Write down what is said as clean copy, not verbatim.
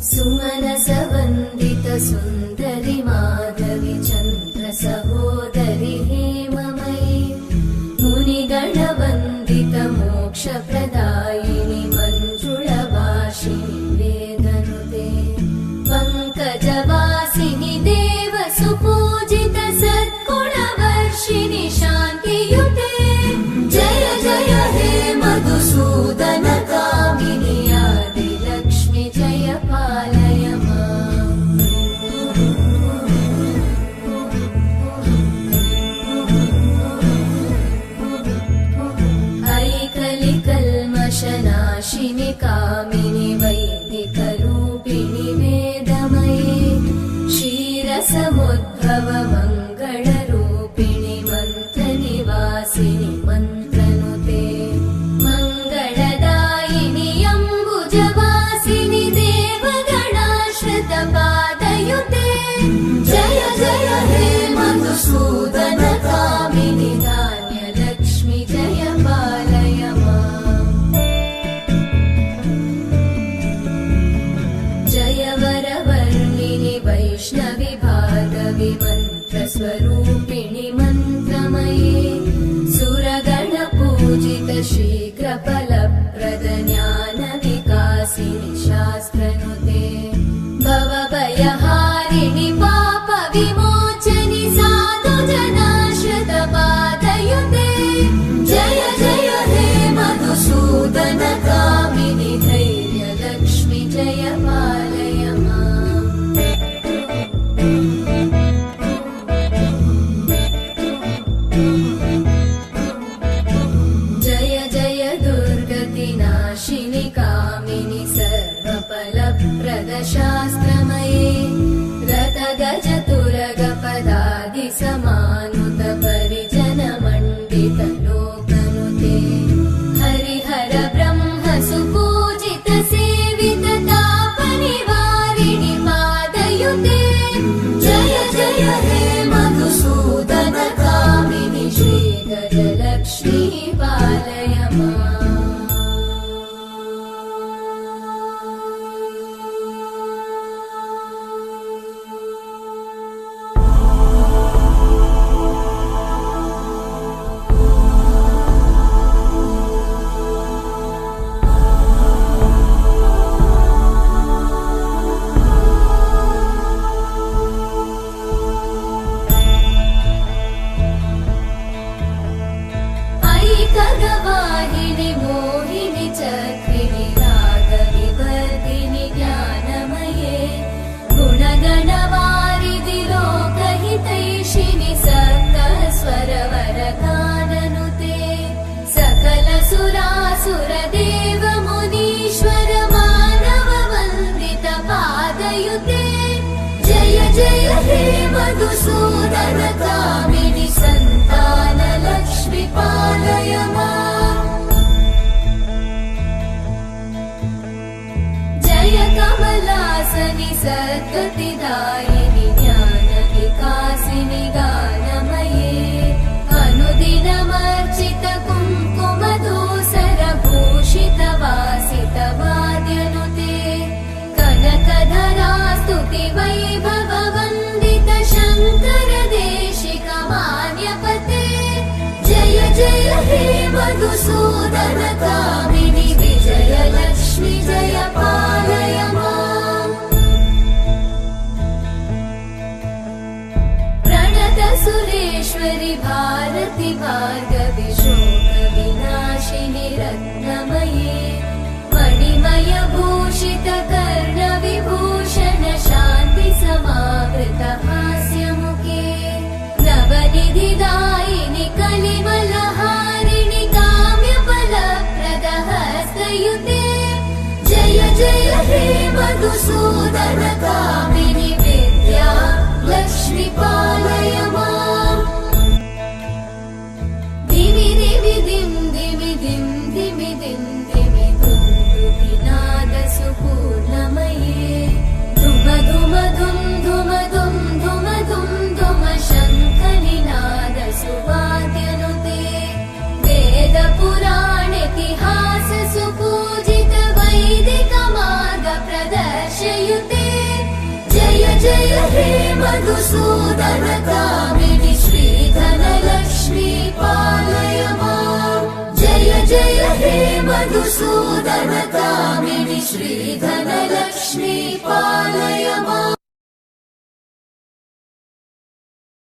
सुमनसवन्दित सुन्दरि माधवि चन्द्र सहोदरि हेममयि मुनिगणवन्दित मोक्षप्रदायिनि मञ्जुळभाषिणि वेदनुते पङ्कजवासिनि देवसुपूजित सद्गुणवर्षिणि शान्तियुते जय जय हे मधुसूदन कामिनि आदिलक्ष्मि जय पालय माम् ऐकलिकल्मषनाशिनि कामिनि वैदिकरूपिणि वेदमये क्षीरसमुद्भव मङ्गलरूपिणि मन्त्रनिवासिनि मन्त्रनुते मङ्गलदायिनि अम्बुजवासिनि देवगणाश्रितपादयुते जय जय हे मधुसूदन कामिनि धान्यलक्ष्मि जय पालय माम् जय वरवर्णिनि वैष्णवि भार्गवि मन्त्रस्वरूपिणि मन्त्रमये सुरगणपूजित शीघ्रफलप्रद ज्ञानविकासिनि शास्त्रनुते भवभयहारिणि पापविमोचनि साधुजनाश्रितपादयुते जय जय हे मधुसूदन कामिनि धैर्यलक्ष्मि जय पालय माम् जय जय दुर्गतिनाशिनि कामिनि सर्वफलप्रद शास्त्रमये रतगजतुरगपदादिसमानुत परिजनमण्डित लोकनुते हरिहर ब्रह्म सुपूजित सेवित तापनिवारिणि पादयुते जय जय हे मधुसूदन कामिनि श्रीगजलक्ष्मी पालय माम् ऐकगवाहिनि मोहिनि चक्रिणि रागविवर्धिनि ज्ञानमये गुणगणवारिधि लोकहितैषिणि सप्तस्वरवरगाननुते सकलसुरासुरदेव मुनीश्वर मानववन्दित पादयुते जय जय हे मधुसूदन कामिनि सन्तानलक्ष्मि पालय माम् जय कमलासनि सद्गतिदायिनि ज्ञानविकासिनि गानमये अनुदिनमर्चित कुङ्कुमधूसरभूषित वासित वाद्यनुते कनकधरा स्तुति वैभववन्दित शङ्कर देशिक मान्यपते जय जय हे मधुसूदन कामिनि विजयलक्ष्मि जय पालय माम् प्रणत सुरेश्वरि भारति भार्गवि शोकविनाशिनि रत्नमये मणिमय भूषित कर्णविभूषण शान्ति समावृत हास्यमुखे नवनिधिदायिनि कलिमलहारिणि काम्यफलप्रद हस्तयुते जय जय यशयुते जय जय हे मधुसूदन कामिनि श्रीधनलक्ष्मी पालय माम् जय जय हे मधुसूदन कामिनि श्रीधनलक्ष्मी पालय